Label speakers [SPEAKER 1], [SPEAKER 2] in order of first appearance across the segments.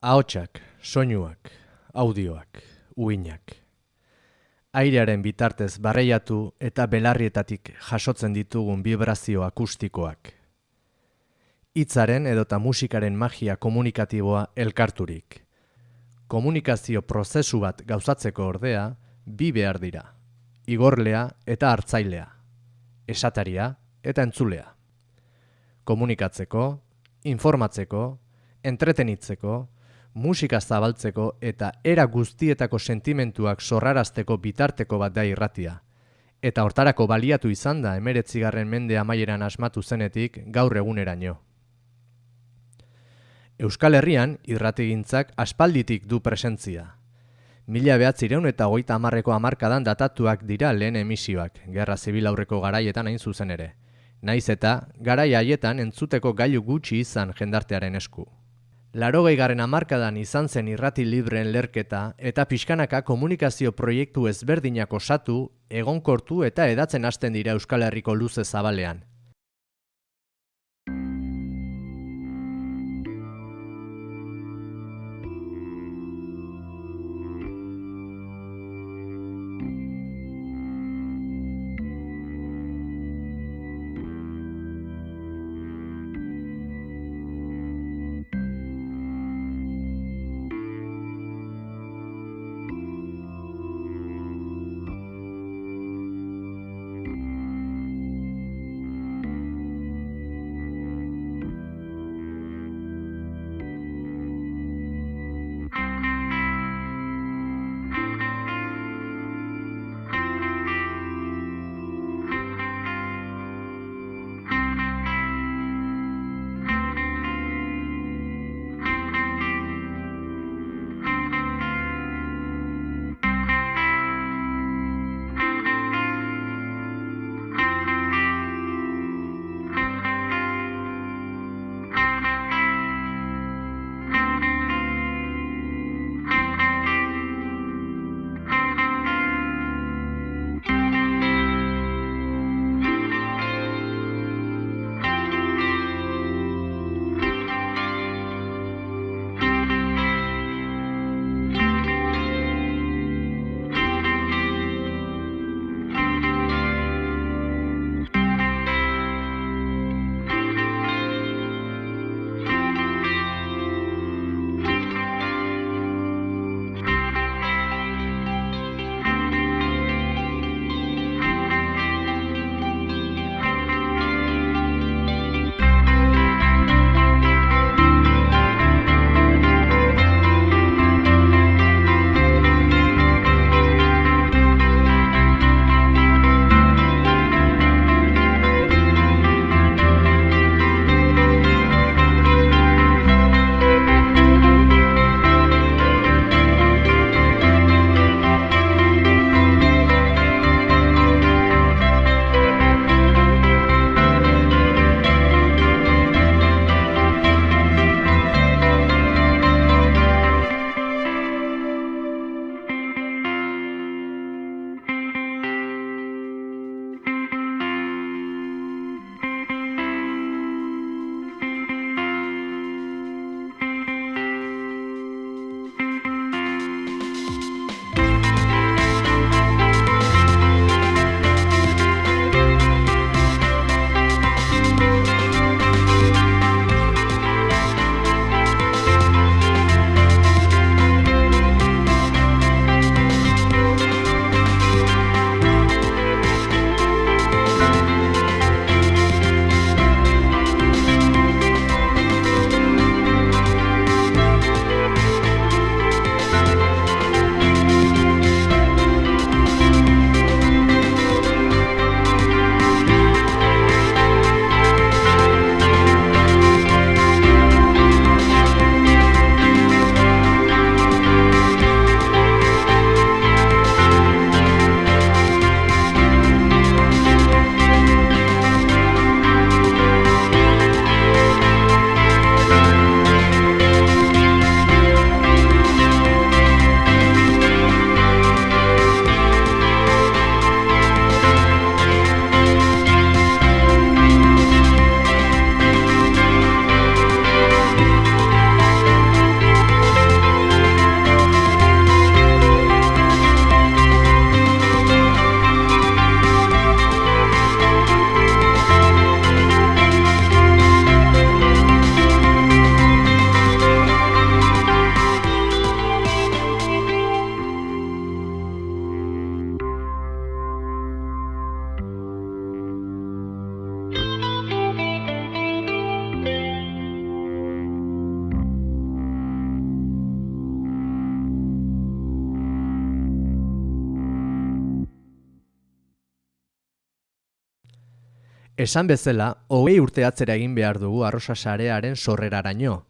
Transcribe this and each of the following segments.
[SPEAKER 1] Ahotsak, soinuak, audioak, uhinak. Airearen bitartez barreiatu eta belarrietatik jasotzen ditugun vibrazio akustikoak. Hitzaren edota musikaren magia komunikatiboa elkarturik. Komunikazio prozesu bat gauzatzeko ordea, bi behar dira. Igorlea eta hartzailea. Esataria eta entzulea. Komunikatzeko, informatzeko, entretenitzeko, musika zabaltzeko eta era guztietako sentimentuak sorrarazteko bitarteko bat da irratia. Eta hortarako baliatu izan da 19. mende amaieran asmatu zenetik gaur eguneraino. Euskal Herrian irratigintzak aspalditik du presentzia. 1930ko hamarkadan datatuak dira lehen emisioak, gerra zibil aurreko garaietan hain zuzen ere. Naiz eta, garai haietan entzuteko gailu gutxi izan jendartearen esku. 80. hamarkadan izan zen irrati libreen lerketa eta pixkanaka komunikazio proiektu ezberdinak osatu, egonkortu eta hedatzen hasten dira Euskal Herriko luze zabalean. Esan bezala, 20 urte atzera egin behar dugu arrosa sarearen sorreraraino.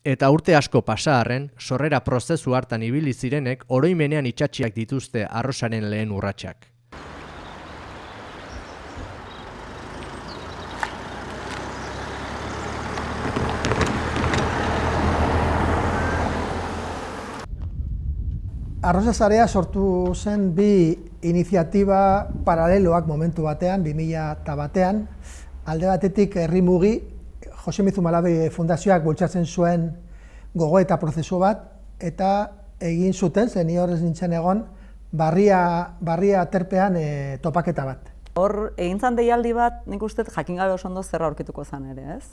[SPEAKER 1] Eta urte asko pasa arren, sorrera prozesu hartan ibili zirenek oroimenean itsatsiak dituzte arrosaren lehen urratsak.
[SPEAKER 2] Arrosa sarea sortu zen bi iniziatiba paraleloak momentu batean, 2000 batean. Alde batetik Herri Mugi, Josemi Zumalabe Fundazioak bultzatzen zuen gogoeta prozesu bat, eta egin zuten, zen ni horrez nintzen egon, barria aterpean topaketa bat.
[SPEAKER 3] Hor, egin zan deialdi bat, nik uste jakin gabe oso ondo zerra aurkituko zen ere, ez?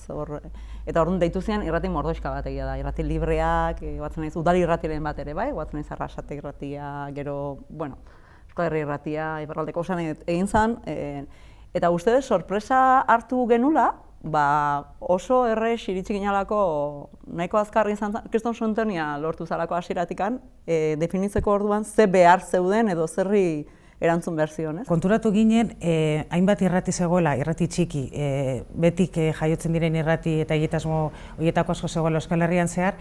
[SPEAKER 3] Eta orduan deitu zian irrati mordoxka bat egia da, irrati libreak, batzen naiz, udal irratiren bat ere, bai? Batzen naiz Arrasate irratia, gero, bueno, Euskal Herri irratia, iparraldeko osan egin zan, eta uste sorpresa hartu genula, oso errex iritsi ginalako nahiko azkarri izan zen, kriston sintonia lortu zalako hasieratikan, definitzeko orduan ze behar zeuden edo zerri erantzun behar zion, ez?
[SPEAKER 4] Konturatu ginen, hainbat irrati zegoela, irrati txiki, betik jaiotzen diren irrati eta egitasmo horietako asko zegoela Euskal Herrian zehar,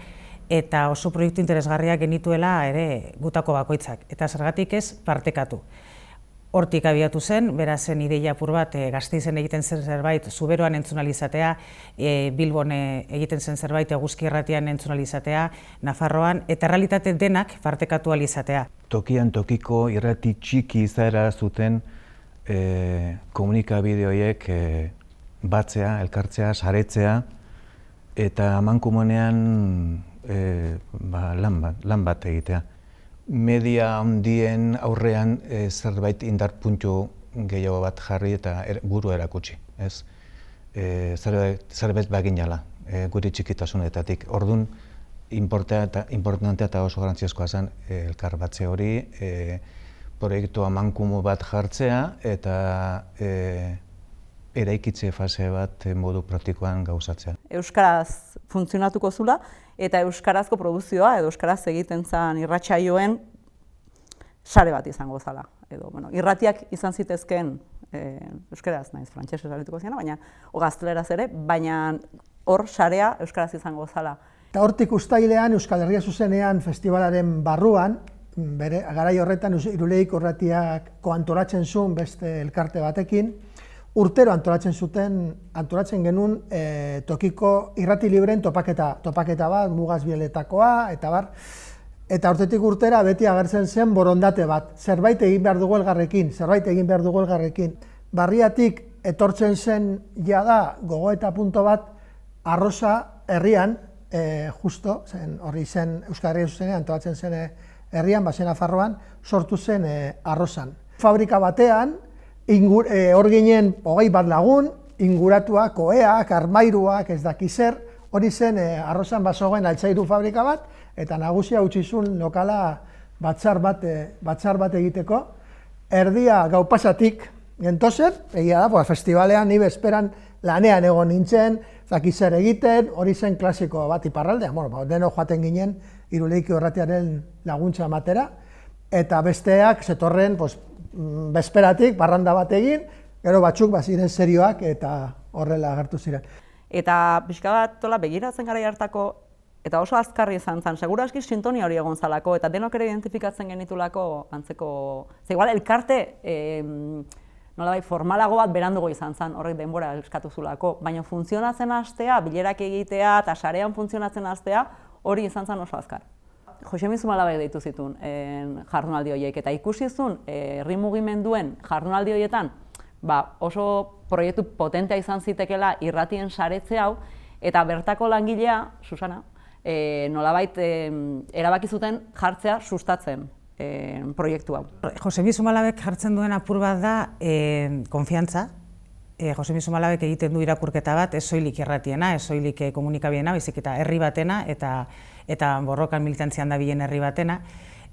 [SPEAKER 4] eta oso proiektu interesgarriak genituela ere gutako bakoitzak, eta zergatik ez partekatu. Hortik abiatu zen, berazen ideia apur bat Gasteizen egiten zen zerbait Zuberoan entzunalizatea, Bilbon egiten zen zerbait Eguzki irratian entzunalizatea, Nafarroan, eta realitate denak partekatu alizatea.
[SPEAKER 5] Tokian tokiko irrati txiki izaera zuten komunikabide horiek batzea, elkartzea, saretzea, eta amankomunean lan bat egitea. Media handien aurrean zerbait indarpuntu gehiago bat jarri eta buru erakutsi, ez? Zerbait baginala, guri txikitasunetatik. Orduan, importantea eta oso garrantzizkoa zen elkar batze hori, proiektu amankumu bat jartzea eta eraikitze fase bat modu praktikoan gauzatzea.
[SPEAKER 3] Euskaraz funtzionatuko zula eta euskarazko produzioa edo euskaraz egiten zen irratsaioen sare bat izango zala. Edo, irratiak izan zitezkeen euskaraz naiz, frantsesez arituko ziena, baina gazteleraz ere, baina hor sarea euskaraz izango zala.
[SPEAKER 2] Eta hortik uztailean Euskal Herria Zuzenean festivalaren barruan, garai horretan Irulegiko irratiak antolatzen zuen beste elkarte batekin, urtero antolatzen genuen tokiko irrati libreen topaketa bat, Mugaz Bieletakoa, eta bar. Eta urtetik urtera beti agertzen zen borondate bat, zerbait egin behar dugu elgarrekin. Barriatik etortzen zen jada gogoeta punto bat Arrosa herrian, justo, horri zen Euskal Herria Zuzenean antolatzen zen herrian, bazen Nafarroan, sortu zen Arrosan. Fabrika batean, hor ginen 21 lagun, inguratuak, oheak, armairuak, ez daki zer, hori zen Arrosan bazogen altzairu fabrika bat, eta nagusia utzi zuen lokala batzar bat egiteko. Erdia gau pasatik gentozen, egia da, festivalean ni bezperan lanean egon nintzen, daki zer egiten, hori zen klasiko bat iparraldean, deno joaten ginen Irulegiko irratiaren laguntza ematera, eta besteak zetorren bezperatik barranda bat egin, gero batzuk ziren serioak eta horrela agertu ziren.
[SPEAKER 3] Eta pixka bat begiratzen gara hartako, eta oso azkarri izan zen, seguraski sintonia hori egon zalako, eta denok ere identifikatzen genitulako antzeko, igual elkarte nolabait formalago bat berandugo izan zen, horrek denbora eskatu zulako, baina funtzionatzen hastea, bilerak egitea eta sarean funtzionatzen hastea, hori izan zen oso azkar. Josemi Zumalabe deitu zituen jardunaldi horiek, eta ikusi zuen herri mugimenduen jardunaldi horietan oso proiektu potentea izan zitekela irratien saretze hau, eta bertako langilea, Susana, nolabait erabaki zuten jartzea sustatzen proiektu hau.
[SPEAKER 4] Josemi Zumalabek jartzen duen apur bat da konfiantza. Josemi Zumalabek egiten du irakurketa bat, ez soilik irratiena, ez soilik komunikabiena, baizik eta herri batena, eta borrokan militantzian dabilen herri batena,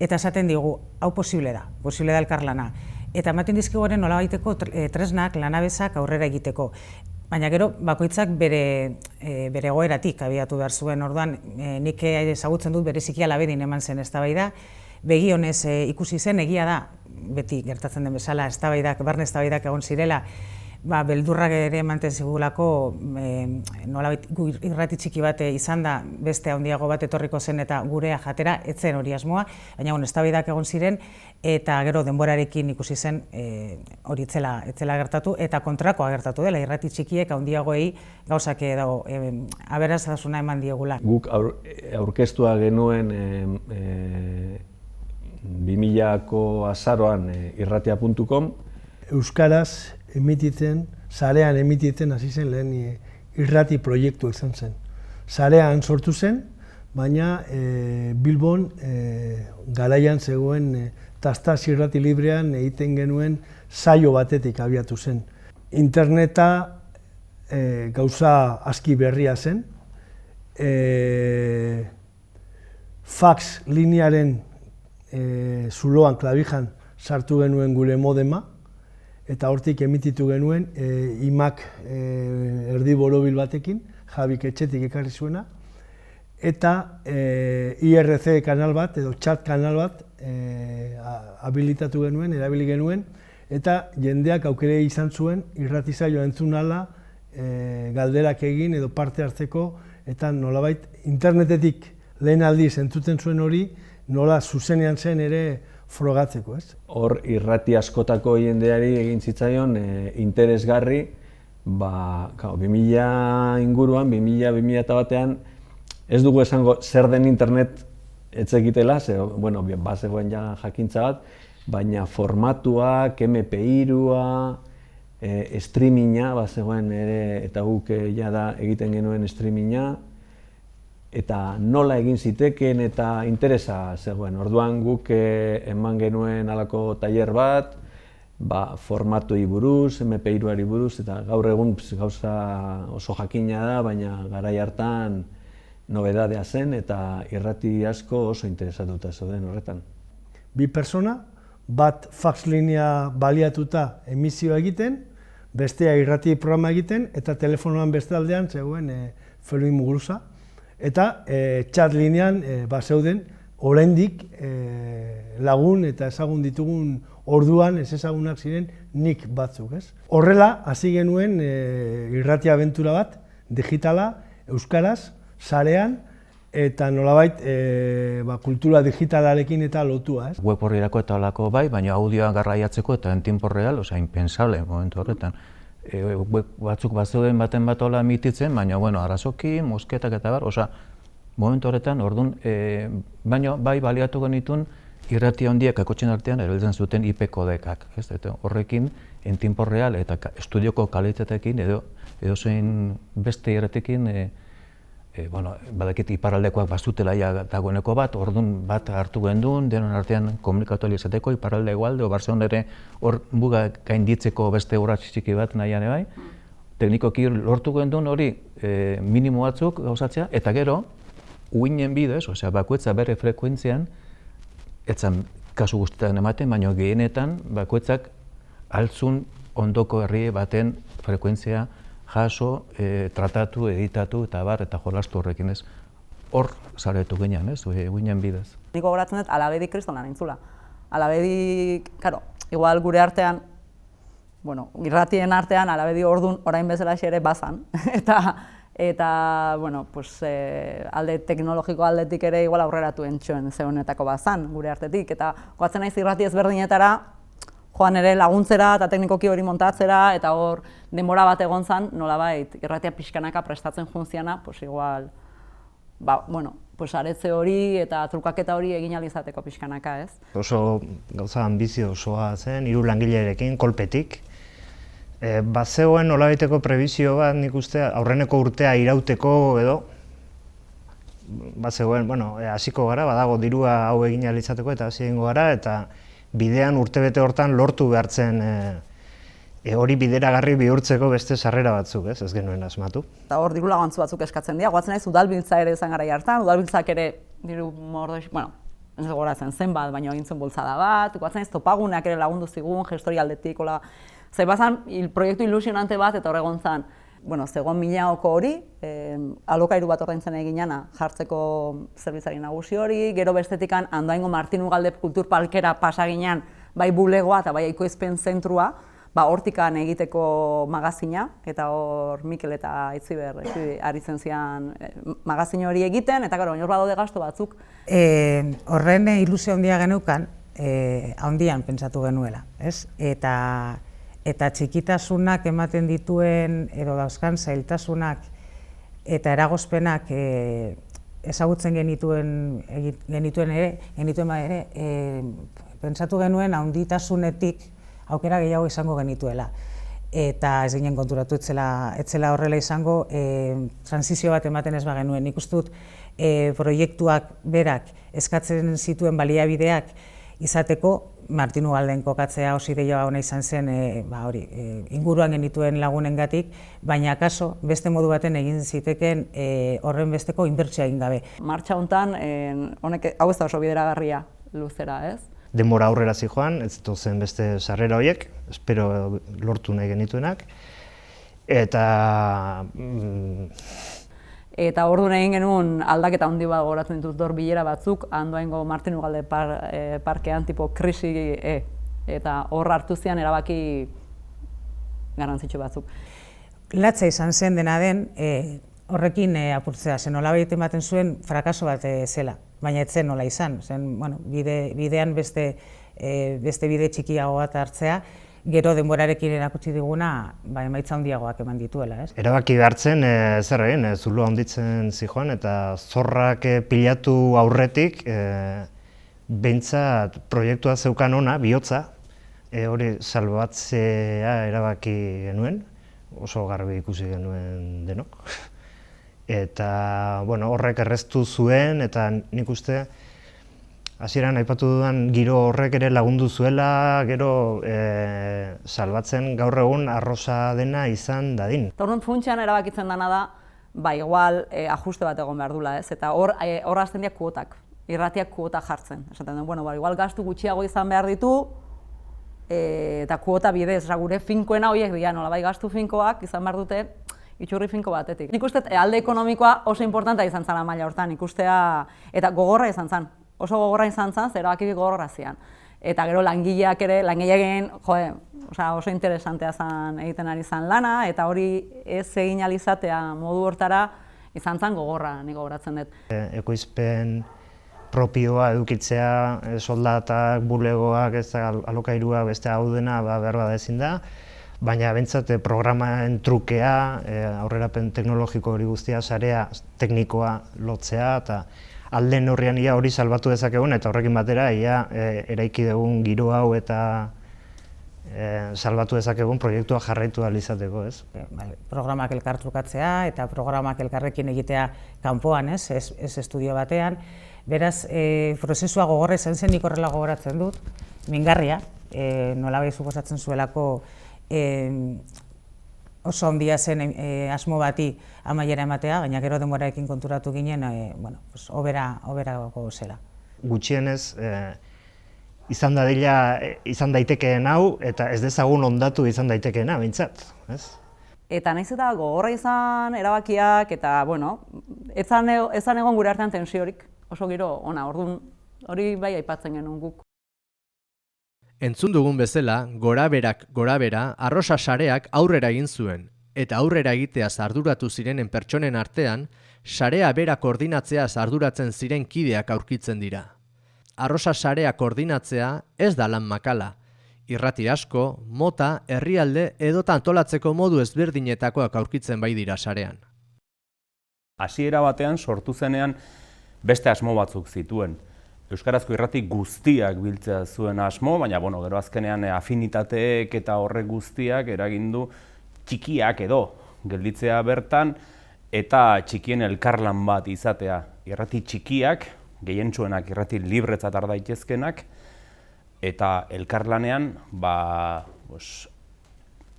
[SPEAKER 4] eta esaten digu, hau posible da elkarlana. Eta ematen dizkigoren nolabaiteko tresnak, lanabezak aurrera egiteko. Baina gero, bakoitzak bere egoeratik abiatu behar zuen, orduan nik ezagutzen dut bereziki alabedin eman zen eztabaida, begi honez ikusi zen, egia da, beti gertatzen den bezala, barne eztabaidak egon zirela, beldurrak ere ematen zigulako, nolabait irrati txiki bat izan da, beste handiago bat etorriko zen eta gurea jatera, etzen hori asmoa, baina eztabaidak egon ziren, eta gero denborarekin ikusi zen hori etzela gertatu, eta kontrakoa gertatu dela, irrati txikiek handiagoei gauzak edo aberastasuna eman diegula.
[SPEAKER 6] Guk aurkeztua genuen 2000ko azaroan irratia.com.
[SPEAKER 7] Euskaraz emititzen, sarean emititzen hasi zen lehen irrati proiektu izan zen. Sarean sortu zen, baina Bilbon garaian zegoen Tastaz irrati librean egiten genuen saio batetik abiatu zen. Interneta gauza aski berria zen. Fax linearen zuloan klabijan sartu genuen gure modema, eta hortik emititu genuen imak erdi borobil batekin, Jabik etxetik ekarri zuena, eta IRC kanal bat edo chat kanal bat habilitatu genuen, erabili genuen, eta jendeak aukere izan zuen irrati saioa entzun ahala, galderak egin edo parte hartzeko, eta nolabait internetetik lehen aldiz entzuten zuen hori, nola zuzenean zen ere frogatzeko, ez?
[SPEAKER 6] Hor irrati askotako jendeari egin zitzaion interesgarri, 2000 inguruan, 2000-2001 ez dugu esango zer den internet etzekitela, bazegoen ja jakintza bat, baina formatuak, MP3a, streaminga bazegoen ere, eta guk jada egiten genuen streaminga, eta nola egin zitekeen eta interesa zegoen. Orduan guk eman genuen halako tailer bat, formatuei buruz, MP3ari buruz, eta gaur egun gauza oso jakina da, baina garai hartan nobedadea zen eta irrati asko oso interesatuta zeuden horretan.
[SPEAKER 7] Bi persona, bat fax linea baliatuta emisioa egiten, bestea irrati programa egiten, eta telefonoan beste aldean zegoen Fermin Muguruza. Eta chat linean zeuden oraindik lagun eta ezagun ditugun orduan ez ezagunak ziren nik batzuk, ez? Horrela hasi genuen irrati abentura bat, digitala, euskaraz, sarean, eta nolabait kultura digitalarekin eta lotua, ez?
[SPEAKER 5] Web horrirako eta holako bai, baina audioa garraiatzeko eta en tiempo real, impensable momentu horretan. Batzuk bazeuden baten bat hola emititzen, baina arazoki, mosketak eta bar, momentu horretan, orduan, baina bai baliatu genitun irrati handiak akotxen artean erabiltzen zuten IP kodekak. Horrekin, en tiempo real eta estudioko kalitatekin edo zein beste irratekin badakit iparraldekoak bazutela dagoeneko bat, orduan bat hartu gendun, denon artean komunikatu izateko, iparralde egualde, Barcelona ere hor muga gainditzeko beste urrats txiki bat nahian bai. Teknikoki lortu gendun hori minimo batzuk gauzatzea, eta gero, uinen bidez, bakoitza bere frekuentzian, etzan kasu guztietan ematen, baina gehienetan bakoitzak altzun ondoko herri baten frekuentzia jaso, tratatu, editatu eta bar, eta jolastu horrekin ez. Hor zaretu ginean, ez, guinen bidez.
[SPEAKER 3] Niko goratzen dut, alabedik kristolan nintzula. Alabedik, igual gure artean, irratien artean, alabedi ordun orain bezala ere bazan. Eta, alde teknologiko aldetik ere igual aurreratu entxoen zehonetako bazan gure artetik. Eta goatzen naiz irrati ezberdinetara, joan ere laguntzera eta teknikoki hori montatzera, eta hor denbora bat egon zen, nolabait, irratia pixkanaka prestatzen juntziana, igual, aretze hori eta trukaketa hori egin ahal izateko pixkanaka, ez?
[SPEAKER 8] Oso gauza ambizio osoa zen, 3 langilerekin, kolpetik. Bazegoen nolabaiteko prebizio bat, nik uste, aurreneko urtea irauteko edo, bazegoen, hasiko gara, badago dirua hau egin ahal izateko eta hasi egingo gara, eta bidean urtebete hortan lortu behartzen hori bideragarri bihurtzeko beste sarrera batzuk, ez genuen asmatu.
[SPEAKER 3] Eta hor diru laguntzu batzuk eskatzen dira, goatzen naiz udalbiltza ere izan garai hartan, udalbiltzak ere diru mordox, ez gogoratzen zenbat, baina egin zuen bultzada bat, goatzen naiz topaguneak ere lagundu zigun, gestori aldetik, bazan proiektu ilusionante bat eta horregon zen, zegoen Milaoko hori, alokairu bat ordaintzen eginana jartzeko zerbitzari nagusi hori, gero bestetikan Andoaingo Martin Ugalde kulturparkera pasa ginean, bai bulegoa eta bai ekoizpen zentrua, hortikan egiteko magazina, eta hor Mikel eta Itziber ari zen zian magazin hori egiten, eta gero, hor badaude gastu batzuk.
[SPEAKER 4] Horren ilusio handia geneukan, handian pentsatu genuela, ez? Eta txikitasunak ematen dituen, edo dauzkan zailtasunak eta eragozpenak ezagutzen genituen ere, pentsatu genuen handitasunetik aukera gehiago izango genituela. Eta ez ginen konturatu etzela horrela izango, transizio bat ematen ez bagenuen. Nik uste dut proiektuak berak eskatzen zituen baliabideak izateko, Martin Ugalden kokatzea oso ideia ona izan zen inguruan genituen lagunengatik, baina akaso beste modu baten egin ziteken horren besteko inbertsioa egin gabe.
[SPEAKER 3] Martxa hontan, honek hau ez da oso bideragarria luzera, ez?
[SPEAKER 8] Denbora aurrera zijoan, ez zen beste sarrera horiek, espero lortu nahi genituenak,
[SPEAKER 3] Eta orduan egin genuen aldaketa handi bat gogoratzen ditut hor bilera batzuk, Andoaingo Martin Ugalde parkean tipo krisi, eta hor hartu zian erabaki garrantzitsu batzuk.
[SPEAKER 4] Latza izan zen dena den, horrekin apurtzea, zen nolabait ematen zuen frakaso bat zela, baina ez zen nola izan, bidean beste bide txikiago bat hartzea, gero denborarekin erakutsi diguna emaitza handiagoak eman dituela, ez?
[SPEAKER 8] Erabaki behartzen zer egin, zuloa handitzen zijoan eta zorrak pilatu aurretik behintzat proiektua zeukan ona, bihotza, hori salbatzea erabaki genuen, oso garbi ikusi genuen denok. Eta horrek erreztu zuen eta nik uste hasieran aipatu dudan giro horrek ere lagundu zuela, gero salbatzen gaur egun arrosa dena izan dadin.
[SPEAKER 3] Orduan funtsean erabakitzen dena da, igual ajuste bat egon behar dula, ez? Eta hor hasten dira kuotak, irratiak kuota jartzen. Esaten den, igual gastu gutxiago izan behar ditu, eta kuota bidez, gure finkoena horiek dira, nolabait gastu finkoak izan behar dute, itxurri finko batetik. Nik uste alde ekonomikoa oso importanta izan zela maila hortan, ikustea, eta gogorra izan zen. Oso gogorra izan zen, zer erabaki gogorra zian. Eta gero langileak ere, oso interesantea zen egiten ari zen lana, eta hori ez egin alizatea modu hortara izan zen gogorra, nik gogoratzen dut.
[SPEAKER 8] Ekoizpen propioa edukitzea, soldatak, bulegoak, alokairua, beste hau dena behar bada ezin da, baina bentsat programaen trukea, aurrerapen teknologiko hori guztia, sarea teknikoa lotzea, eta alde neurrian ia hori salbatu dezakegun, eta horrekin batera ia eraiki dugun giro hau eta salbatu dezakegun proiektua jarraitu ahal izateko, ez?
[SPEAKER 4] Programak elkartrukatzea eta programak elkarrekin egitea kanpoan, ez estudio batean. Beraz, prozesua gogorra izan zen, nik horrela gogoratzen dut, mingarria, nolabait suposatzen zuelako oso handia zen asmo bati amaiera ematea, baina gero denborarekin konturatu ginen, hoberago zela.
[SPEAKER 8] Gutxienez, izan daitekeen hau, eta ez dezagun ondatu izan daitekeena, behintzat, ez?
[SPEAKER 3] Eta nahiz eta gogorra izan erabakiak, eta, ez zan egon gure artean tensiorik, oso giro ona, orduan hori bai aipatzen genuen guk.
[SPEAKER 1] Entzun dugun bezala, gorabera, arrosa sareak aurrera egin zuen, eta aurrera egiteaz arduratu zirenen pertsonen artean, sarea bera koordinatzeaz arduratzen ziren kideak aurkitzen dira. Arrosa sarea koordinatzea ez da lan makala. Irrati asko, mota, herrialde edota antolatzeko modu ezberdinetakoak aurkitzen bai dira sarean.
[SPEAKER 9] Hasiera batean sortu zenean beste asmo batzuk zituen. Euskarazko irrati guztiak biltzea zuen asmo, baina gero azkenean afinitateek eta horrek guztiak eragindu txikiak edo gelditzea bertan eta txikien elkarlan bat izatea. Irrati txikiak, gehientsuenak irrati libretzat har daitezkenak, eta elkarlanean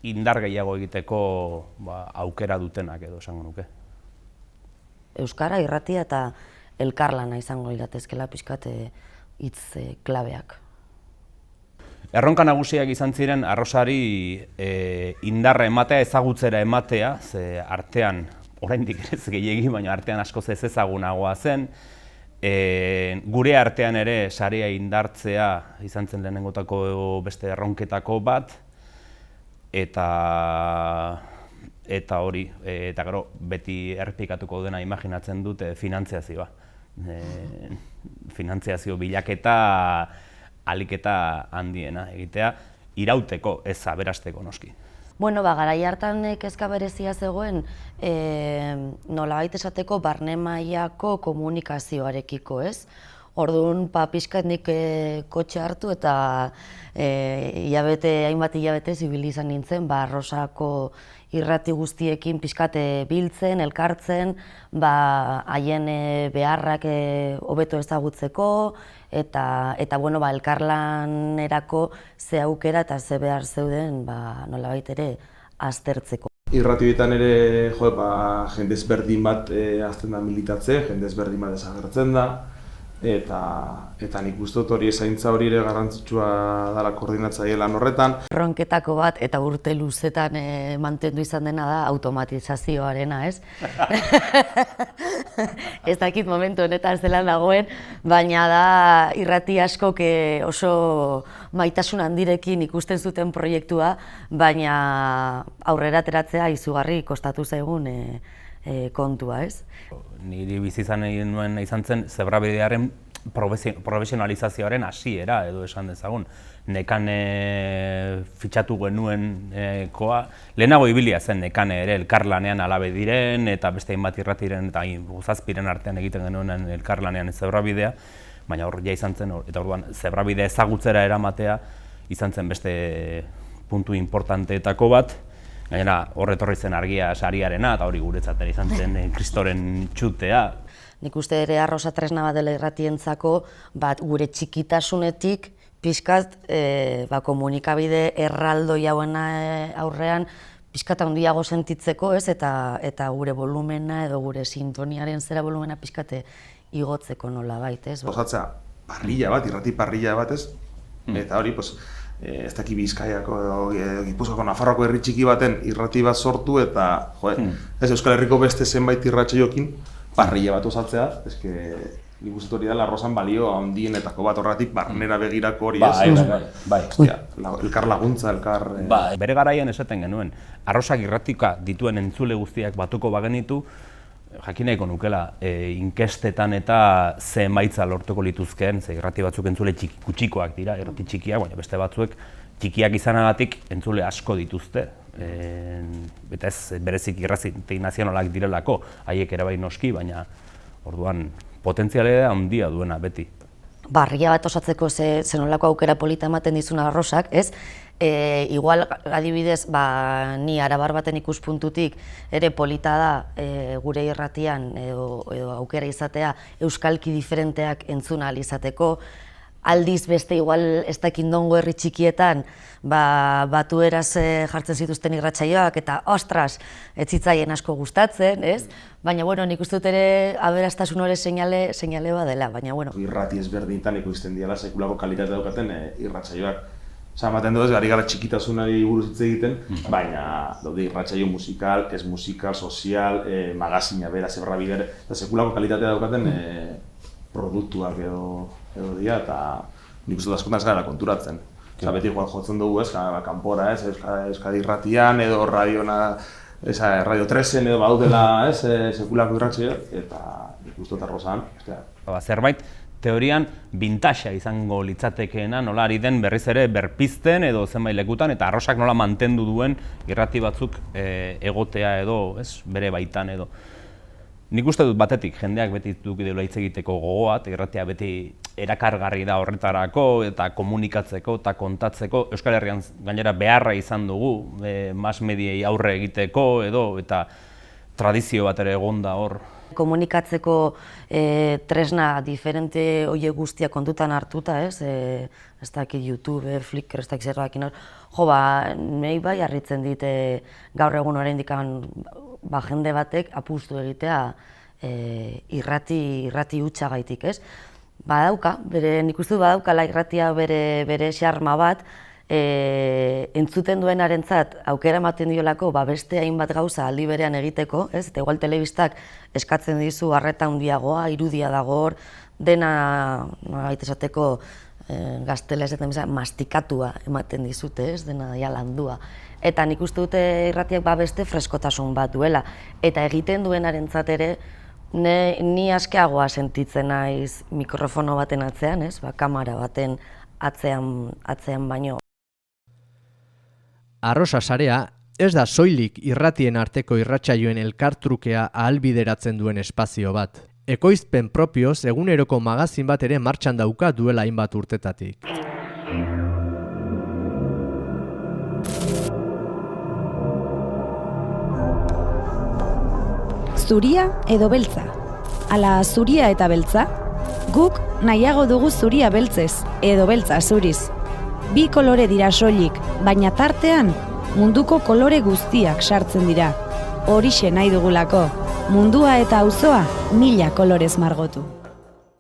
[SPEAKER 9] indar gehiago egiteko aukera dutenak edo esango nuke.
[SPEAKER 10] Euskara irratia eta elkarlana izango liratezkela pixkat hitz klabeak.
[SPEAKER 9] Erronka nagusiak izan ziren arrosari indarra ematea, ezagutzera ematea, ze artean, oraindik ez gehiegi, baina artean askoz ez ezagunagoa zen. Gure artean ere sarea indartzea izan zen lehenengotako beste erronketako bat. eta hori, eta gero beti errepikatuko dena imaginatzen dute finantziazioa. Finantziazio bilaketa ahalik eta handiena egitea, irauteko, ez aberasteko noski.
[SPEAKER 10] Bueno, garai hartan kezka berezia zegoen nolabait esateko barne mailako komunikazioarekiko, ez? Orduan, pixkat nik kotxe hartu eta hainbat hilabete ibili izan nintzen, Arrosako irrati guztiekin pixkat biltzen, elkartzen, haien beharrak hobeto ezagutzeko, eta elkarlanerako ze aukera eta ze behar zeuden nolabait ere aztertzeko.
[SPEAKER 11] Irratietan ere jende ezberdin bat hasten da militatze, jende ezberdin bat desagertzen da, eta nik uste dut hori zaintza hori ere garrantzitsua dela koordinatzaile lan horretan.
[SPEAKER 10] Ronketako bat eta urte luzetan mantendu izan dena da automatizazioarena, ez? Ez dakit momentu honetan zelan dagoen, baina da irrati askok oso maitasun handirekin ikusten zuten proiektua, baina aurrera ateratzea izugarri kostatu zaigun kontua, ez?
[SPEAKER 9] Niri bizi izan zen zebrabidearen profesionalizazioaren hasiera edo esan dezagun. Nekane fitxatu genuen koa, lehenago ibilia zen Nekane ere elkarlanean alabe diren eta beste hainbat irratiren eta zazpiren artean egiten genuen elkarlanean zebrabidea, baina hor ja izan zen, eta orduan zebrabide ezagutzera eramatea izan zen beste puntu importanteetako bat. Gainera, hor etorri zen argia sariarena, eta hori guretzat ere izan zen kristoren txutea.
[SPEAKER 10] Nik uste ere Arrosa tresna bat dela irratientzako, gure txikitasunetik pixkat komunikabide erraldoi hauena aurrean pixkat handiago sentitzeko, ez, eta gure volumena edo gure sintoniaren zera volumena pixkat igotzeko nolabait, ez.
[SPEAKER 11] Osatzea parrilla bat, irrati parrilla bat, ez, eta hori, ez daki Bizkaiako edo Gipuzkoako Nafarroako herri txiki baten irrati bat sortu eta ez Euskal Herriko beste zenbait irratsaioekin parrilla bat osatzea, eske nik uste hori da Arrosan balio handienetako bat horretik barnera begirako hori, ez?
[SPEAKER 9] Bai.
[SPEAKER 11] Elkar laguntza, elkar...
[SPEAKER 9] Bere garaian esaten genuen, Arrosak irratika dituen entzule guztiak batuko bagenitu, jakin nahiko nukela, inkestetan eta ze emaitza lortuko lituzkeen, ze irrati batzuk entzule kutsikoak dira, irrati txikiak, baina beste batzuek txikiak izanagatik entzule asko dituzte. Eta ez berezik irrati nazionalak direlako, haiek ere bai noski, baina orduan potentzialea handia duena beti.
[SPEAKER 10] Barria bat osatzeko zenolako aukera polita ematen dizuna Arrosak, ez? Igual, adibidez, ni arabar baten ikuspuntutik ere polita da gure irratian edo aukera izatea euskalki diferenteak entzun ahal izateko. Aldiz beste igual ez dakindongo herri txikietan batueraz jartzen zituzten irratsaioak eta ostras, ez zitzaien asko gustatzen, ez? Baina, nik uste dut ere aberastasun hori seinale badela, baina,
[SPEAKER 11] irrati ezberdintan ikusten diala sekulako kalitatea daukaten irratsaioak. Ematen dut ez, ari gara txikitasunari buruz hitz egiten, baina daude irratsaio musikal, ez musikal, sozial, magazina bera, zebrabider, eta sekulako kalitatea daukaten produktuak edo dira, eta nik uste dut askotan ez gara konturatzen. Beti jotzen dugu ez, kanpora ez, Euskadi irratian edo Radio 3-en edo badutela ez, sekulako irratsaioak, eta nik uste dut Arrosan.
[SPEAKER 9] Zerbait, teorian bintaxa izango litzatekeena, nola ari den berriz ere berpizten edo zenbait lekutan, eta Arrosak nola mantendu duen irrati batzuk egotea edo, bere baitan edo. Nik uste dut batetik, jendeak beti duk ideola hitz egiteko gogoa, irratia beti erakargarri da horretarako eta komunikatzeko eta kontatzeko. Euskal Herrian gainera beharra izan dugu, mass mediei aurre egiteko edo, eta tradizio bat ere egon da hor.
[SPEAKER 10] Komunikatzeko tresna diferente horiek guztiak kontutan hartuta, ez? Ez dakit YouTube, Flickr, ez dakit zerbakin hor. Nahi bai harritzen dit gaur egun oraindik jende batek apustu egitea irrati hutsagaitik, ez? Badauka, nik uste dut badaukala irratia bere xarma bat, entzuten duenarentzat aukera ematen diolako beste hainbat gauza aldi berean egiteko, ez? Eta igual telebistak eskatzen dizu arreta handiagoa, irudia dago hor, dena esateko gaztela esaten bezala, mastikatua ematen dizute, ez dena ja landua. Eta nik uste dute irratiak beste freskotasun bat duela. Eta egiten duenarentzat ere, ni askeagoa sentitzen naiz mikrofono baten atzean, ez? Kamera baten atzean baino.
[SPEAKER 1] Arrosa sarea ez da soilik irratien arteko irratsaioen elkartrukea ahalbideratzen duen espazio bat. Ekoizpen propioz eguneroko magazin bat ere martxan dauka duela hainbat urtetatik.
[SPEAKER 12] Zuria edo beltza? Ala zuria eta beltza? Guk nahiago dugu zuria beltzez edo beltza zuriz. Bi kolore dira soilik, baina tartean munduko kolore guztiak sartzen dira. Horixe nahi dugulako, mundua eta auzoa 1000 kolorez margotu.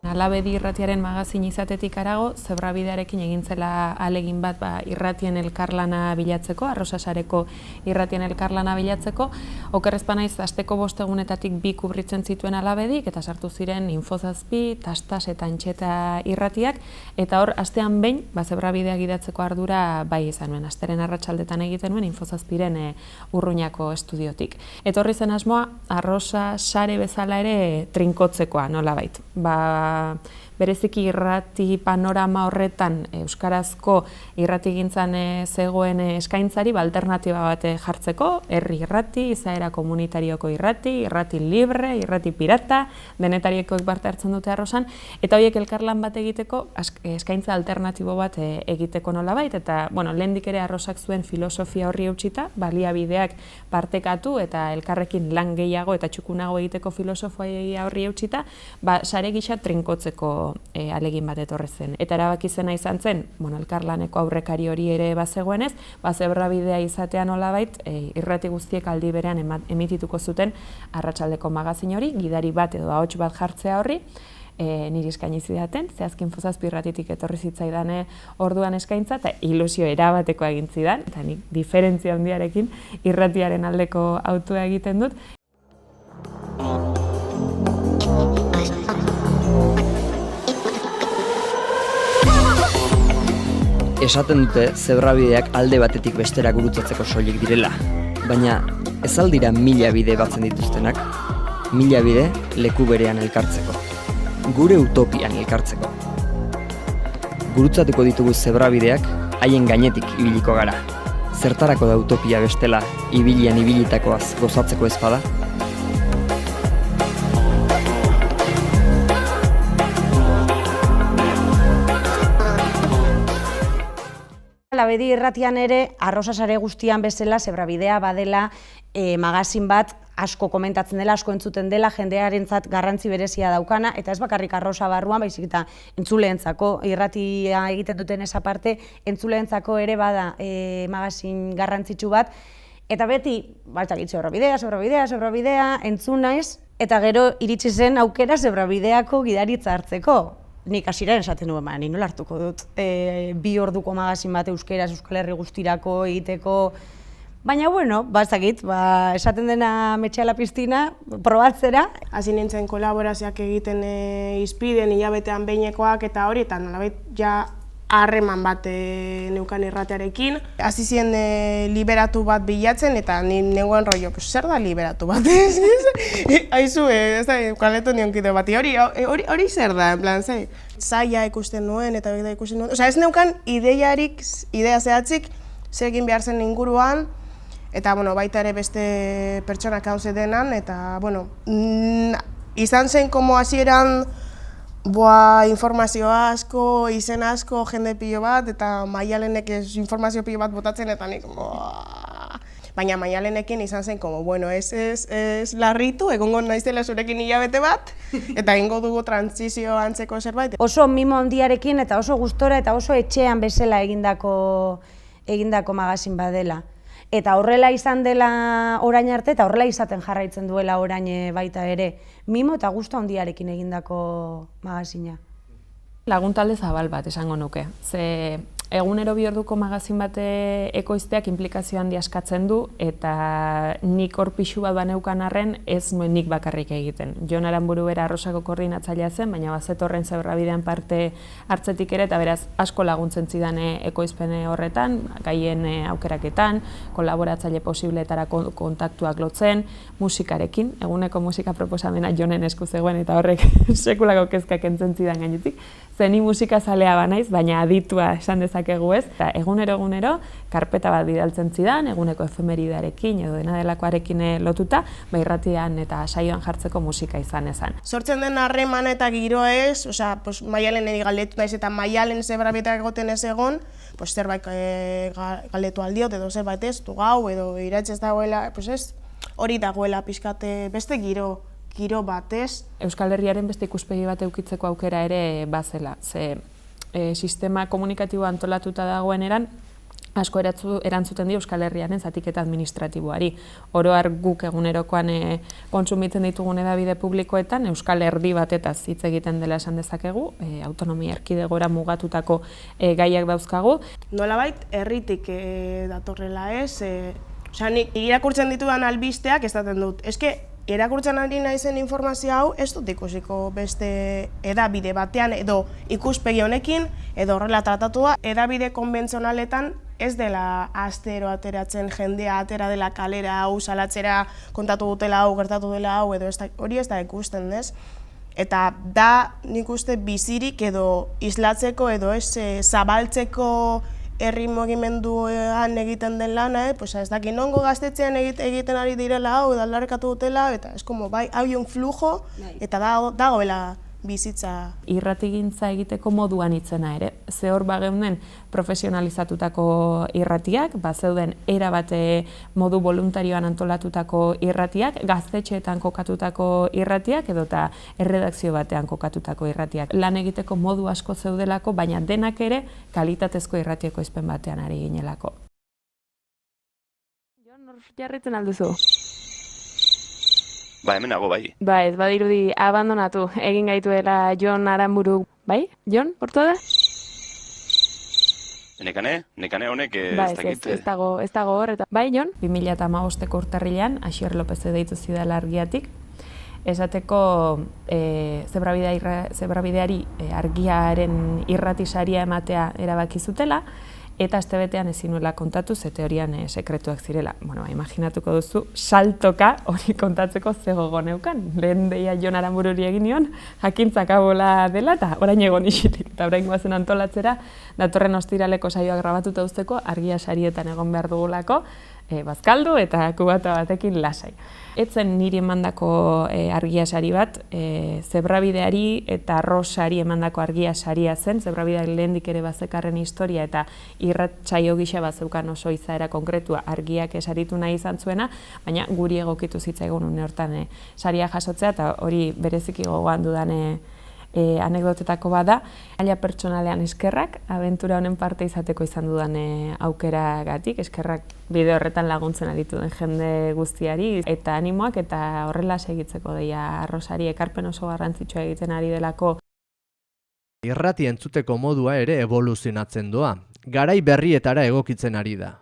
[SPEAKER 13] Alabedi irratiaren magazin izatetik harago, Zebrabidearekin egin zela ahalegin bat irratien elkarlana bilatzeko, Arrosasareko irratien elkarlana bilatzeko. Okerrez banaiz, asteko 5 egunetatik 2 kubritzen zituen Alabedik, eta sartu ziren Info7, Tastas eta Antxeta irratiak, eta hor, astean behin, Zebrabidea gidatzeko ardura bai izan nuen, asteren arratsaldetan egiten nuen Info7ren Urruñako estudiotik. Eta horri zen asmoa, Arrosasare bezala ere trinkotzekoa, nolabait. Bereziki irrati panorama horretan euskarazko irratigintzan zegoen eskaintzari alternatiba bat jartzeko, herri irrati, izaera komunitarioko irrati, irrati libre, irrati pirata, denetariekoek parte hartzen dute Arrosan, eta horiek elkarlan bat egiteko eskaintza alternatibo bat egiteko nolabait, eta lehendik ere Arrosak zuen filosofia horri eutxita, baliabideak partekatu eta elkarrekin lan gehiago eta txukunago egiteko filosofia horri eutxita, sare gisa trinkotzeko alegin bat etorri zen. Eta erabaki zena izan zen, elkarlaneko aurrekari hori ere bazegoenez, Zebrabidea izatea nolabait, irrati guztiek aldi berean emitituko zuten arratsaldeko magazin hori, gidari bat edo ahots bat jartzea horri, niri eskaini zidaten, zehazki Info7 irratitik etorri zitzaidan orduan eskaintza, eta ilusio erabateko egin zidan, eta nik diferentzia handiarekin irratiaren aldeko autua egiten dut.
[SPEAKER 14] Esaten dute Zebrabideak alde batetik bestera gurutzatzeko soilik direla, baina ez aldira 1000 bide batzen dituztenak, 1000 bide leku berean elkartzeko, gure utopian elkartzeko. Gurutzatuko ditugu Zebrabideak haien gainetik ibiliko gara. Zertarako da utopia bestela ibilian ibilitakoaz gozatzeko ezpada?
[SPEAKER 12] Alabedi irratian ere, Arrosasare guztian bezala, Zebrabidea badela magazin bat asko komentatzen dela, asko entzuten dela, jendearentzat garrantzi berezia daukana, eta ez bakarrik Arrosa barruan, baizik eta entzuleentzako, irratia egiten duten esa parte, entzuleentzako ere bada magazin garrantzitsu bat, eta beti, Zebrabidea, entzun naiz, eta gero iritsi zen aukera Zebrabideako gidaritza hartzeko. Nik hasieran esaten nuen, ni nola hartuko dut 2 orduko magazin bat euskeraz Euskal Herri guztirako egiteko, baina esaten dena metxea la piztina, probatzera.
[SPEAKER 15] Hasi nintzen kolaborazioak egiten izpiden, hilabetean behinekoak eta hori, eta nolabait ja harreman bat neukan irratearekin. Hasi ziren liberatu bat bilatzen, eta ni neuen rollo, zer da liberatu bat? Aizu, ez da, kaletu nionkide bati, hori zer da, en plan, zaila ikusten nuen, eta begida ikusten nuen. Ez neukan idea zehatzik, zer egin behar zen inguruan, eta baita ere beste pertsonak hau zedenan, eta izan zen komo hasieran informazio asko, izen asko, jende pilo bat, eta Maialenek informazio pilo bat botatzen, eta nik, baina Maialenekin izan zen, ez larritu, egongo naizela zurekin hilabete bat, eta egingo dugu trantsizio antzeko zerbait.
[SPEAKER 12] Oso mimo handiarekin, eta oso gustora, eta oso etxean bezala egindako magazin badela. Eta horrela izan dela orain arte, eta horrela izaten jarraitzen duela orain baita ere. Mimo eta gustu handiarekin egindako magazina.
[SPEAKER 13] Laguntalde zabal bat esango nuke. Ze Egunero bi orduko magazin bate ekoizteak inplikazio handi askatzen du, eta nik hor pixu bat baneukan arren ez nuen nik bakarrik egiten. Jon Aranburu bera Arrosako koordinatzailea zen, baina bazetorren Zebrabidean parte hartzetik ere, eta beraz asko laguntzen zidan ekoizpen horretan, gaien aukeraketan, kolaboratzaile posibleetarako kontaktuak lotzen, musikarekin, eguneko musika proposamena Jonen esku zegoen, eta horrek sekulako kezkak entzen zidan gainetik. Zeni musika zalea banaiz, baina aditua esan dezakegu ez. Eta egunero karpeta bat bidaltzen zidan, eguneko efemeridarekin edo dena delakoarekin lotuta, irratian eta saioan jartzeko musika izan ezan.
[SPEAKER 15] Sortzen den harreman eta giroa ez, Maialen eri galdetu naiz eta Maialen Zebrabietak egoten ez egon, zerbait galdetu aldiot edo zerbait ez, du gau edo iratxe ez dagoela, ez, hori dagoela pixkate beste giro batez.
[SPEAKER 13] Euskal Herriaren beste ikuspegi bat eukitzeko aukera ere bazela. Sistema komunikatiboa antolatuta dagoen asko erantzuten dio Euskal Herriaren zatiketa administratiboari. Oro har guk egunerokoan kontsumitzen ditugun hedabide publikoetan Euskal Herri batetaz hitz egiten dela esan dezakegu, autonomia erkidegora mugatutako gaiak dauzkagu.
[SPEAKER 15] Nolabait herritik datorrela ez, nik irakurtzen ditudan albisteak esaten dut. Irakurtzen ari naizen informazio hau ez dut ikusiko beste hedabide batean edo ikuspegi honekin edo horrela tratatua. Hedabide konbentzionaletan ez dela astero ateratzen jendea atera dela kalera hau salatzera kontatu dutela hau, gertatu dela hau edo hori ez da ikusten ez. Eta da nik uste bizirik edo islatzeko edo ez zabaltzeko herri mugimenduan egiten den lana, ez dakit nongo gaztetxean egiten ari direla hau, edo aldarrekatu dutela, eta ez como bai, hau un flujo, eta dagoela bizitza.
[SPEAKER 13] Irratigintza egiteko moduan itzena ere. Ze hor bageunden profesionalizatutako irratiak, bazeuden erabate modu voluntarioan antolatutako irratiak, gaztetxeetan kokatutako irratiak edota erredakzio batean kokatutako irratiak. Lan egiteko modu asko zeudelako, baina denak ere kalitatezko irratieko izpen batean ari ginelako. Jon, hor jarritzen alduzu?
[SPEAKER 16] Ba, hemen nago, bai.
[SPEAKER 13] Ba, ez badirudi abandonatu egin gaituela Jon Aranburu, bai? Jon, portu da?
[SPEAKER 16] Nekane honek ez dakit.
[SPEAKER 13] Ez dago hor, eta bai, Jon? 2015ko urtarrilean, Asier Lopez deitu zidala argiatik, esateko Zebrabideari argiaren irratisaria ematea erabaki zutela, eta astebetean ezin nuela kontatu, ze teorian sekretuak zirela. Imaginatuko duzu, saltoka hori kontatzeko ze gogo neukan. Lehen deia Jon Aranbururi egin nion, jakintzak abola dela, eta orain egon isilik. Eta orain goazen antolatzera, datorren ostiraleko saioak grabatuta uzteko, argia sarietan egon behar dugulako, bazkaldu eta kubata batekin lasai. Etzen niri emandako argia sari bat, Zebrabideari eta Arrosari emandako argia saria zen, Zebrabideak lehendik ere bazekarren historia eta irratsaio gisa bazeukan oso izaera konkretua argiak esaritu nahi izan zuena, baina guri egokitu zitzaigun une hortan saria jasotzea, eta hori bereziki gogoan dudan anekdotetako bada. Maila pertsonalean eskerrak, abentura honen parte izateko izan dudan aukeragatik, eskerrak bideo horretan laguntzen aritu den jende guztiari, eta animoak eta horrela segitzeko deia Arrosari ekarpen oso garrantzitsua egiten ari delako.
[SPEAKER 1] Irrati entzuteko modua ere evoluzionatzen doa, garai berrietara egokitzen ari da.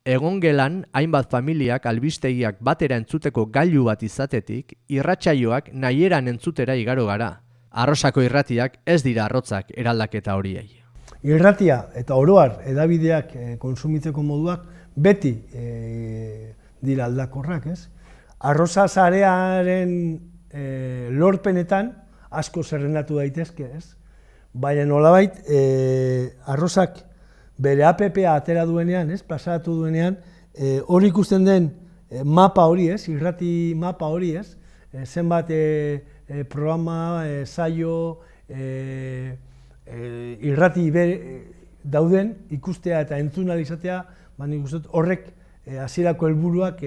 [SPEAKER 1] Egon gelan, hainbat familiak albistegiak batera entzuteko gailu bat izatetik, irratsaioak nahieran entzutera igaro gara. Arrosako irratiak ez dira arrotzak eraldaketa horiei.
[SPEAKER 7] Irratia eta oroar hedabideak kontsumitzeko moduak beti dira aldakorrak, ez? Arrosa sarearen lorpenetan asko zerrendatu daitezke, ez? Baina nolabait arrosak bere APP-a atera duenean, ez? Plazaratu duenean, hori ikusten den mapa hori, ez? Irrati mapa hori, ez? Zenbat programa, saio, irrati dauden ikustea eta entzun ahal izatea, nik uste dut horrek hasierako helburuak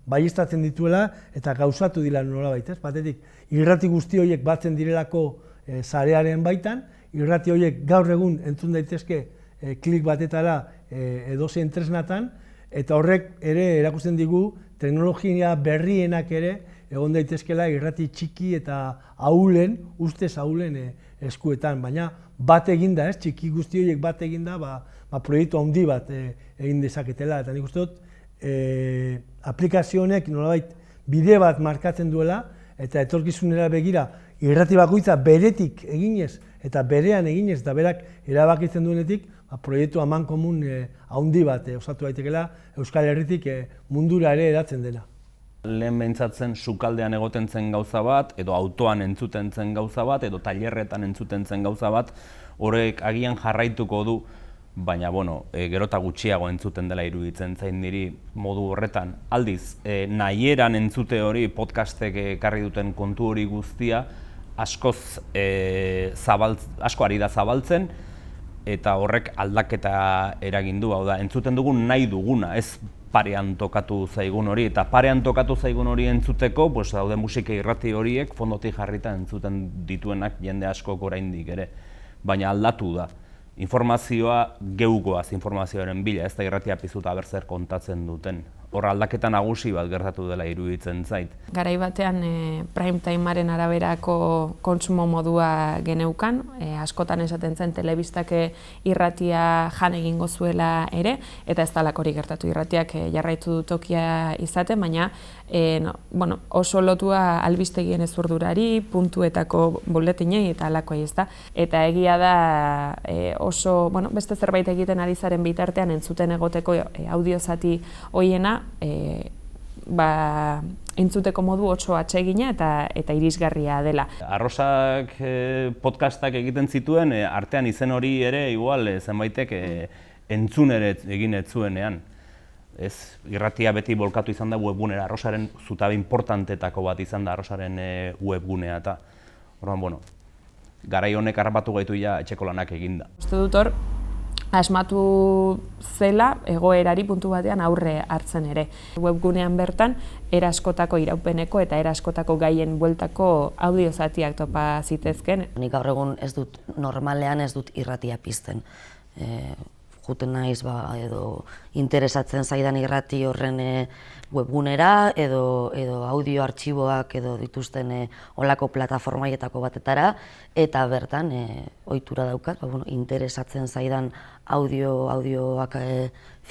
[SPEAKER 7] baieztatzen dituela eta gauzatu dira nolabait, ez? Batetik, irrati guzti horiek batzen direlako sarearen baitan, irrati horiek gaur egun entzun daitezke klik batetara edozein tresnatan, eta horrek ere erakusten digu teknologia berrienak ere egon daitezkela irrati txiki eta ahulen, ustez ahulen eskuetan, baina bat eginda, txiki guzti horiek bat eginda, proiektu handi bat egin dezaketela, eta nik uste dut aplikazio honek nolabait bide bat markatzen duela, eta etorkizunera begira irrati bakoitza beretik eginez, eta berean eginez, eta berak erabakitzen duenetik, proiektu amankomun handi bat osatu daitekela Euskal Herritik mundura ere hedatzen dena.
[SPEAKER 9] Lehen behintzatzen sukaldean egoten zen gauza bat, edo autoan entzuten zen gauza bat, edo tailerretan entzuten zen gauza bat, horrek agian jarraituko du, baina gerota gutxiago entzuten dela iruditzen zain niri modu horretan. Aldiz, nahieran entzute hori podcastek ekarri duten kontu hori guztia, asko ari da zabaltzen, eta horrek aldaketa eragin du, hau da, entzuten dugun nahi duguna, ez parean tokatu zaigun hori, eta parean tokatu zaigun hori entzuteko, daude musika irrati horiek fondotik jarrita entzuten dituenak jende askok oraindik ere, baina aldatu da. Informazioa geugoaz informazioaren bila, ez da irratia piztuta zer kontatzen duten. Hor aldaketa nagusi bat gertatu dela iruditzen zait.
[SPEAKER 13] Garai batean prime timeren araberako kontsumo modua geneukan, askotan esaten zen telebistak irratia jan egingo zuela ere, eta ez dalako hori gertatu, irratiak jarraitu du tokia izaten, baina oso lotua albistegien ezurdurari, puntuetako boletinei eta halakoei, ez da. Eta egia da oso, beste zerbait egiten ari zaren bitartean entzuten egoteko audio zati hoiena, entzuteko modu oso atsegina eta irisgarria dela.
[SPEAKER 9] Arrosak podcastak egiten zituen, artean izen hori ere igual zenbaitek entzun ere egin ez zuenean. Irratia beti bolkatu izan da webgunera, Arrosaren zutabe importantetako bat izan da Arrosaren webgunea eta garai honek harrapatu gaitu etxeko lanak eginda.
[SPEAKER 13] Uste dut hor, asmatu zela egoerari puntu batean aurre hartzen ere. Webgunean bertan, eraskotako iraupeneko eta eraskotako gaien bueltako audio zatiak topa zitezken.
[SPEAKER 10] Nik gaur egun normalean ez dut irratia pizten. Juten naiz edo interesatzen zaidan irrati horren webgunera edo audio artxiboak edo dituzten olako plataformaietako batetara, eta bertan ohitura daukat, interesatzen zaidan audioak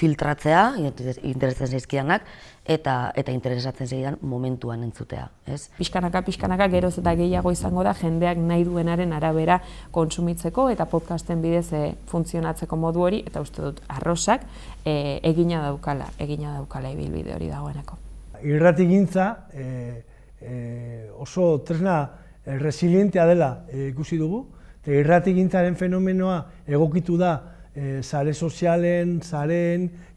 [SPEAKER 10] filtratzea, interesatzen zaizkidanak, eta interesatzen zaidan momentuan entzutea.
[SPEAKER 13] Pixkanaka geroz eta gehiago izango da jendeak nahi duenaren arabera kontsumitzeko eta podcasten bidez funtzionatzeko modu hori, eta uste dut Arrosak egina daukala ibilbide hori dagoeneko.
[SPEAKER 7] Irratigintza oso tresna resilientea dela ikusi dugu, eta irratigintzaren fenomenoa egokitu da sare sozialen,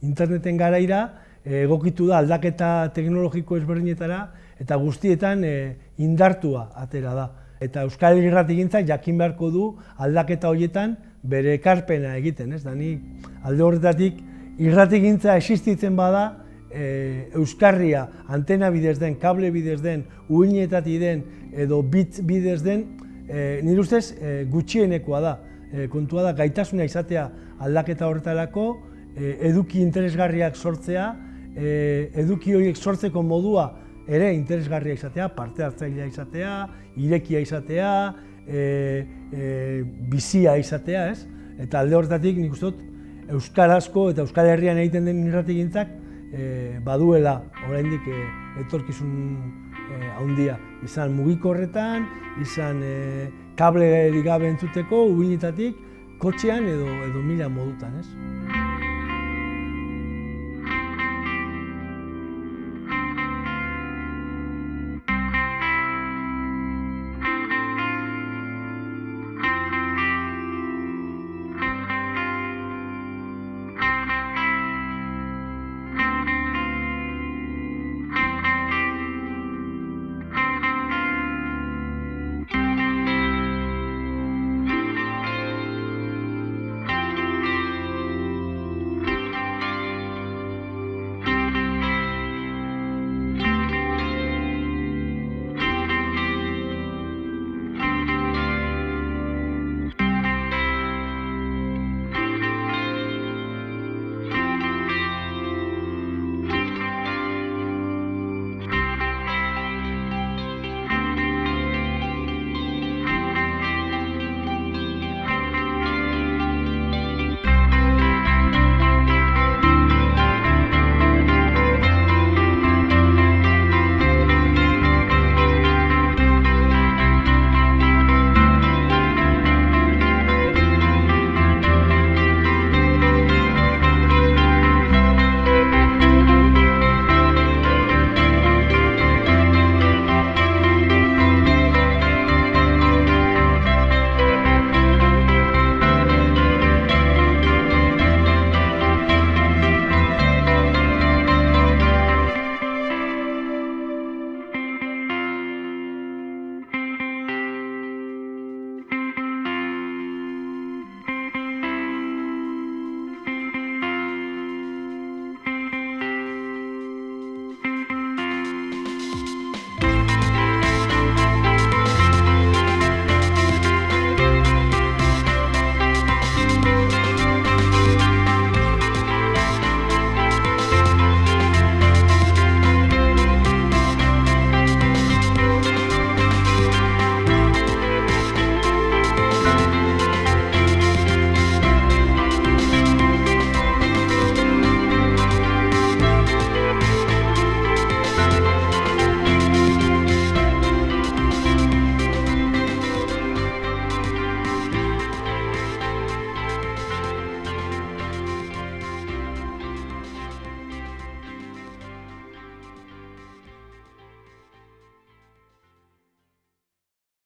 [SPEAKER 7] interneten garaira, egokitu da aldaketa teknologiko ezberdinetara, eta guztietan indartua atera da. Eta Euskal Irratigintzak jakin beharko du aldaketa horietan bere ekarpena egiten, ez da, ni alde horretatik irratigintza existitzen bada, euskarria antena bidez den, kable bidez den, uhinetatik den edo bit bidez den, nire ustez gutxienekoa da. Kontua da gaitasuna izatea aldaketa horretarako, eduki interesgarriak sortzea, eduki horiek sortzeko modua ere interesgarria izatea, parte hartzailea izatea, irekia izatea, bizia izatea, ez? Eta alde horretatik nik uste dut euskarazko eta Euskal Herrian egiten den irratigintzak baduela oraindik etorkizun handia. Izan mugikorretan, izan kablerik gabe entzuteko, uhinetatik, kotxean edo mila modutan, ez?